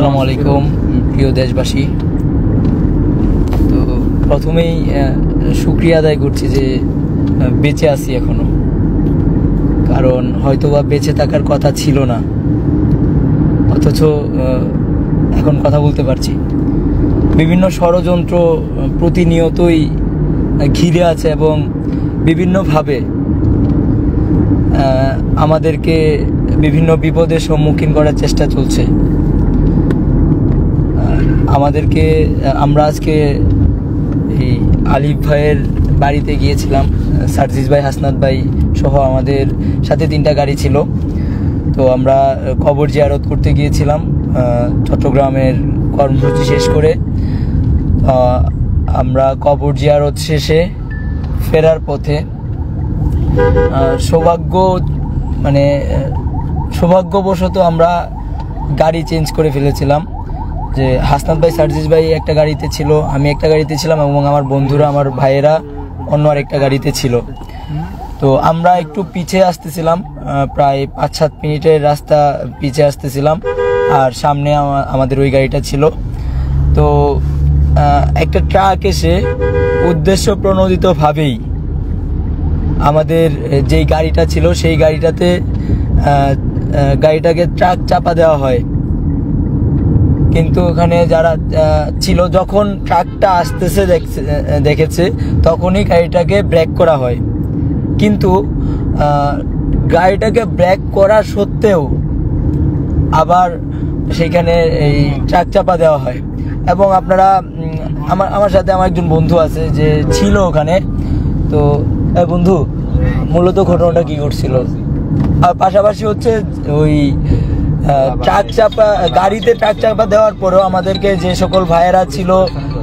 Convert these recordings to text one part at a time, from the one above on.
আসসালামু আলাইকুম প্রিয় দেশবাসী। তো প্রথমেই শুকরিয়া আদায় করছি যে বেঁচে আছি এখনো, কারণ হয়তোবা বেঁচে থাকার কথা ছিল না, অথচ এখন কথা বলতে পারছি। বিভিন্ন ষড়যন্ত্র প্রতিনিয়তই ঘিরে আছে এবং বিভিন্নভাবে আমাদেরকে বিভিন্ন বিপদের সম্মুখীন করার চেষ্টা চলছে। আমরা আজকে এই আলিফ ভাইয়ের বাড়িতে গিয়েছিলাম, সার্জিস ভাই, হাসনাত ভাই সহ আমাদের সাথে 3টা গাড়ি ছিল। তো আমরা কবর জিয়ারত করতে গিয়েছিলাম চট্টগ্রামের কর্মসূচি শেষ করে। আমরা কবর জিয়ারত শেষে ফেরার পথে সৌভাগ্যবশত আমরা গাড়ি চেঞ্জ করে ফেলেছিলাম। যে হাসনাত ভাই, সার্জিস ভাই একটা গাড়িতে ছিল, আমি একটা গাড়িতে ছিলাম এবং আমার বন্ধুরা, আমার ভাইয়েরা অন্য আরেকটা গাড়িতে ছিল। তো আমরা একটু পিছিয়ে আসতেছিলাম, প্রায় 5-7 মিনিটের রাস্তা পিছিয়ে আসতেছিলাম, আর সামনে আমাদের ওই গাড়িটা ছিল। তো একটা ট্রাক এসে উদ্দেশ্য প্রণোদিতভাবেই আমাদের যেই গাড়িটা ছিল সেই গাড়িটাকে ট্রাক চাপা দেওয়া হয়। কিন্তু ওখানে যারা ছিল, যখন ট্রাকটা আসতেছে দেখেছে তখনই গাড়িটাকে ব্রেক করা হয়। কিন্তু গাড়িটাকে ব্রেক করা সত্ত্বেও আবার সেখানে এই ট্রাক চাপা দেওয়া হয়। এবং আপনারা, আমার সাথে আমার একজন বন্ধু আছে যে ছিল ওখানে। তো বন্ধু, মূলত ঘটনাটা কি ঘটছিল? আর পাশাপাশি হচ্ছে ওই গাড়িতে ট্রাক চাপা দেওয়ার পরেও আমাদেরকে যে সকল ভাইয়েরা ছিল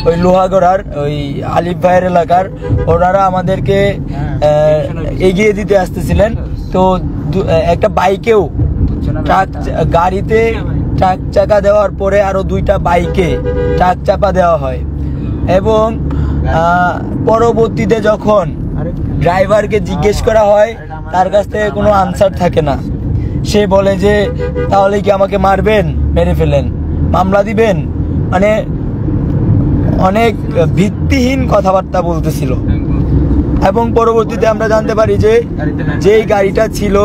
ওই লোহাগড়ার, ওই আলিফ ভাইয়ের এলাকার, ওনারা আমাদেরকে এগিয়ে দিতে আসতেছিলেন। তো একটা বাইকেও গাড়িতে ট্রাক চাপা দেওয়ার পরে আরো 2টা বাইকে ট্রাক চাপা দেওয়া হয়। এবং পরবর্তীতে যখন ড্রাইভারকে জিজ্ঞেস করা হয়, তার কাছ থেকে কোনো আনসার থাকে না। সে বলে যে তাহলে কি আমাকে মারবেন, মেরে ফেলেন, মামলা দিবেন, মানে অনেক ভিত্তিহীন কথাবার্তা বলতেছিল। এবং পরবর্তীতে আমরা জানতে পারি যে যেই গাড়িটা ছিল,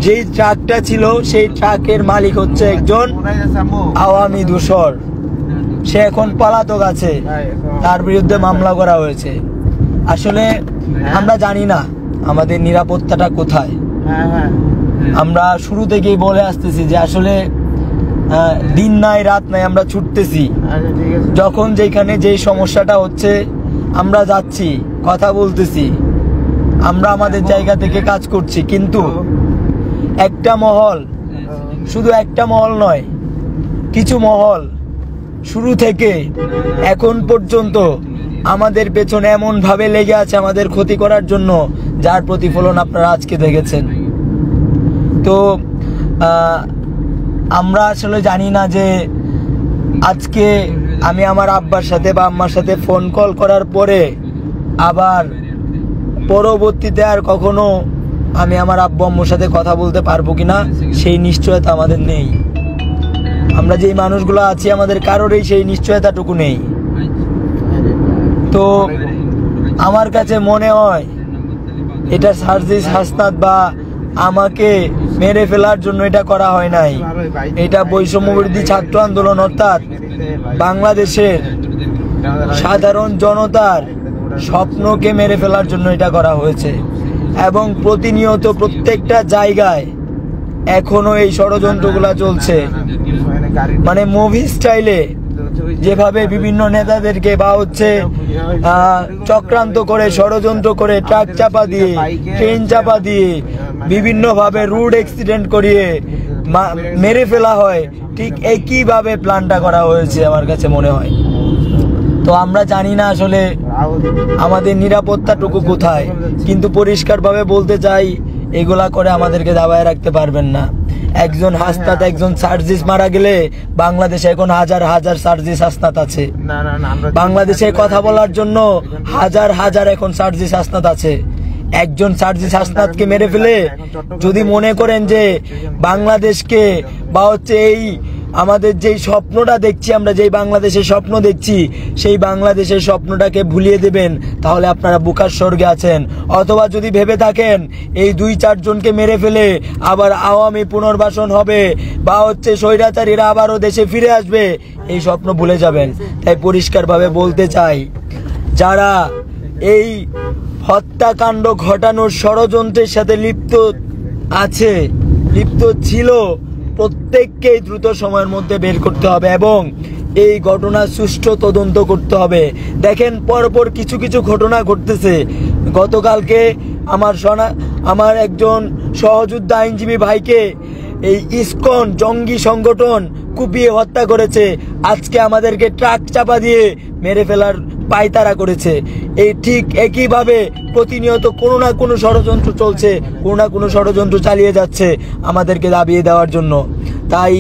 যেই ট্রাকটা ছিল, সেই ট্রাকের মালিক হচ্ছে একজন আওয়ামী দূষর। সে এখন পলাতক আছে, তার বিরুদ্ধে মামলা করা হয়েছে। আসলে আমরা জানি না আমাদের নিরাপত্তাটা কোথায়। আমরা শুরু থেকেই বলে আসতেছি যে আসলে দিন নাই রাত নাই আমরা ছুটতেছি। যখন যেখানে যেই সমস্যাটা হচ্ছে আমরা যাচ্ছি, কথা বলতেছি, আমরা আমাদের জায়গা থেকে কাজ করছি। কিন্তু একটা মহল, শুধু একটা মহল নয়, কিছু মহল শুরু থেকে এখন পর্যন্ত আমাদের পেছনে এমন ভাবে লেগে আছে আমাদের ক্ষতি করার জন্য, যার প্রতিফলন আপনারা আজকে দেখেছেন। তো আমরা আসলে জানি না যে আজকে আমি আমার আব্বার সাথে বা আম্মার সাথে ফোন কল করার পরে আবার পরবর্তীতে আর কখনো আমি আমার আব্বু আম্মুর সাথে কথা বলতে পারবো কিনা সেই নিশ্চয়তা আমাদের নেই। আমরা যেই মানুষগুলো আছি, আমাদের কারোরই সেই নিশ্চয়তাটুকু নেই। তো আমার কাছে মনে হয় এটা সার্জিস, হাসনাত বা আমাকে মেরে ফেলার জন্য এটা করা হয় নাই। এটা বৈষম্যবিরোধী ছাত্র আন্দোলন, অর্থাৎ বাংলাদেশের সাধারণ জনতার স্বপ্নকে মেরে ফেলার জন্য এটা করা হয়েছে। এবং প্রতিনিয়ত প্রত্যেকটা জায়গায় এখনো এই ষড়যন্ত্রগুলা চলছে। মানে মুভি স্টাইলে যেভাবে বিভিন্ন নেতাদেরকে বা হচ্ছে চক্রান্ত করে, ষড়যন্ত্র করে, ট্রাক চাপা দিয়ে, ট্রেন চাপা দিয়ে, বিভিন্ন ভাবে রোড অ্যাক্সিডেন্ট করিয়ে মেরে ফেলা হয়, ঠিক একইভাবে প্ল্যানটা করা হয়েছে আমার কাছে মনে হয়। তো আমরা জানি না আসলে আমাদের নিরাপত্তাটুকু কোথায়। কিন্তু পরিষ্কারভাবে বলতে চাই, এগুলা করে আমাদেরকে দাবায় রাখতে পারবেন না। একজন হাসনাত, একজন সার্জিস মারা গেলে বাংলাদেশে এখন হাজার হাজার সার্জিস হাসনাত আছে। বাংলাদেশে কথা বলার জন্য হাজার হাজার এখন সার্জিস হাসনাত আছে। একজন সার্জিস হাসনাতকে মেরে ফেলে যদি মনে করেন যে বাংলাদেশকে বা হচ্ছে এই আমাদের যেই স্বপ্নটা দেখছি, আমরা যেই বাংলাদেশের স্বপ্ন দেখছি, সেই বাংলাদেশের স্বপ্নটাকে ভুলিয়ে দেবেন, তাহলে আপনারা বুকার স্বর্গে আছেন। অথবা যদি ভেবে থাকেন এই 2-4 জনকে মেরে ফেলে আবার আওয়ামী পুনর্বাসন হবে বা স্বৈরাচারীরা আবারও দেশে ফিরে আসবে, এই স্বপ্ন ভুলে যাবেন। তাই পরিষ্কারভাবে বলতে চাই, যারা এই হত্যাকাণ্ড ঘটানোর ষড়যন্ত্রের সাথে লিপ্ত ছিল, প্রত্যেককেই দ্রুত সময়ের মধ্যে বের করতে হবে এবং এই ঘটনা সুষ্ঠু তদন্ত করতে হবে। দেখেন, পরপর কিছু কিছু ঘটনা ঘটতেছে। গতকালকে আমার একজন সহযোদ্ধা আইনজীবী ভাইকে এই ইসকন জঙ্গি সংগঠন কুপিয়ে হত্যা করেছে। আজকে আমাদেরকে ট্রাক চাপা দিয়ে মেরে ফেলার পায়তারা করেছে। এই ঠিক একইভাবে প্রতিনিয়ত কোনো না কোনো ষড়যন্ত্র চলছে, কোনো না কোনো ষড়যন্ত্র চালিয়ে যাচ্ছে আমাদেরকে দাবিয়ে দেওয়ার জন্য। তাই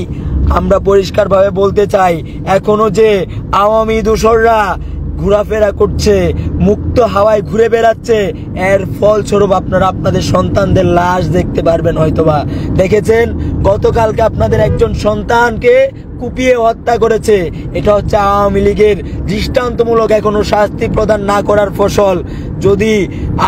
আমরা পরিষ্কারভাবে বলতে চাই, এখনো যে আওয়ামী দোসররা ঘোরাফেরা করছে, মুক্ত হাওয়ায় ঘুরে বেড়াচ্ছে, এর ফলস্বরূপ আপনারা আপনাদের সন্তানদের লাশ দেখতে পারবেন। হয়তোবা দেখেছেন, গতকালকে আপনাদের একজন সন্তানকে কুপিয়ে হত্যা করেছে। এটা হচ্ছে আওয়ামী লীগের দৃষ্টান্তমূলক এখনো শাস্তি প্রদান না করার ফসল। যদি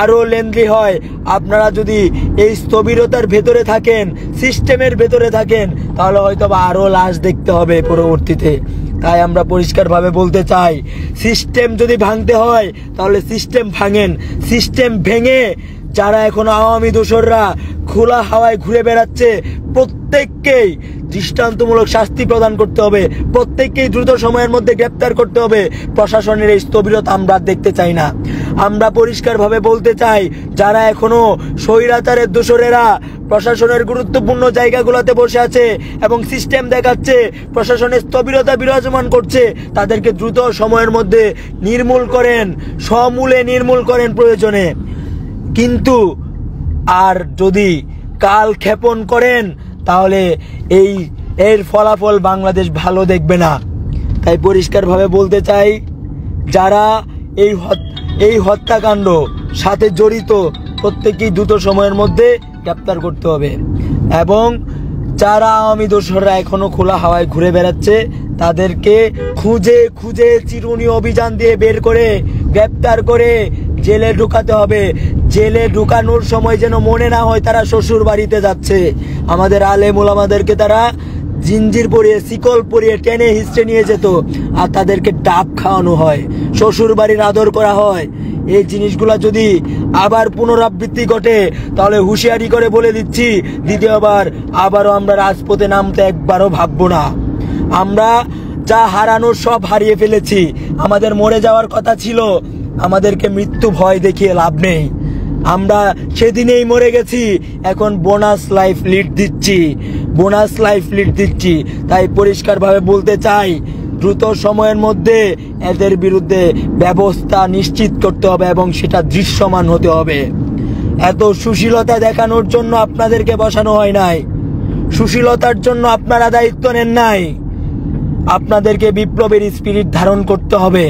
আরো লেন্দি হয়, আপনারা যদি এই স্থবিরতার ভেতরে থাকেন, সিস্টেমের ভেতরে থাকেন, তাহলে হয়তোবা আরো লাশ দেখতে হবে পরবর্তীতে। তাই আমরা পরিষ্কারভাবে বলতে চাই, সিস্টেম যদি ভাঙতে হয় তাহলে সিস্টেম ভাঙেন। সিস্টেম ভেঙে যারা এখন আওয়ামী দোসররা খোলা হাওয়ায় ঘুরে বেড়াচ্ছে, প্রত্যেককেই দৃষ্টান্তমূলক শাস্তি প্রদান করতে হবে, প্রত্যেককেই দ্রুত সময়ের মধ্যে গ্রেপ্তার করতে হবে। প্রশাসনের এই স্থবিরতা আমরা দেখতে চাই না। আমরা পরিষ্কারভাবে বলতে চাই, যারা এখনো স্বৈরাচারের দোসরেরা প্রশাসনের গুরুত্বপূর্ণ জায়গাগুলোতে বসে আছে এবং সিস্টেম দেখাচ্ছে, প্রশাসনের স্থবিরতা বিরাজমান করছে, তাদেরকে দ্রুত সময়ের মধ্যে নির্মূল করেন, সমূলে নির্মূল করেন প্রয়োজনে। কিন্তু আর যদি কাল ক্ষেপণ করেন, তাহলে এর ফলাফল বাংলাদেশ ভালো দেখবে না। তাই পরিষ্কারভাবে বলতে চাই, যারা এই হত্যাকাণ্ড সাথে জড়িত, প্রত্যেকেই দ্রুত সময়ের মধ্যে গ্রেপ্তার করতে হবে এবং যারা আওয়ামী দোসররা এখনো খোলা হাওয়ায় ঘুরে বেড়াচ্ছে, তাদেরকে খুঁজে খুঁজে চিরুনি অভিযান দিয়ে বের করে গ্রেপ্তার করে জেলে ঢুকাতে হবে। জেলে ঢুকানোর সময় যেন মনে না হয় তারা শ্বশুর বাড়িতে যাচ্ছে। আমাদের আলেম ওলামাদেরকে তারা জিঞ্জির পরিয়ে, শিকল পরিয়ে টেনে হিস্টে নিয়ে যেত, আর তাদেরকে ডাব খাওয়ানো হয়, শ্বশুর বাড়ির আদর করা হয়। এই জিনিসগুলা যদি আবার পুনরাবৃত্তি ঘটে, তাহলে হুঁশিয়ারি করে বলে দিচ্ছি, দ্বিতীয়বার আবারও আমরা রাজপথে নামতে একবারও ভাববো না। আমরা যা হারানোর সব হারিয়ে ফেলেছি। আমাদের মরে যাওয়ার কথা ছিল, আমাদেরকে মৃত্যু ভয় দেখিয়ে লাভ নেই। আমরা সেদিনেই মরে গেছি, এখন বোনাস লাইফ লিড দিচ্ছি। তাই পরিষ্কারভাবে বলতে চাই, দ্রুত সময়ের মধ্যে এদের বিরুদ্ধে ব্যবস্থা নিশ্চিত করতে হবে এবং সেটা দৃশ্যমান হতে হবে। এত সুশীলতা দেখানোর জন্য আপনাদেরকে বসানো হয় নাই, সুশীলতার জন্য আপনারা দায়িত্ব নেন নাই। আপনাদেরকে বিপ্লবের স্পিরিট ধারণ করতে হবে।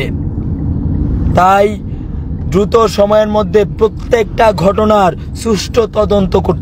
তাই দ্রুত সময়ের মধ্যে প্রত্যেকটা ঘটনার সুষ্ঠু তদন্ত করতে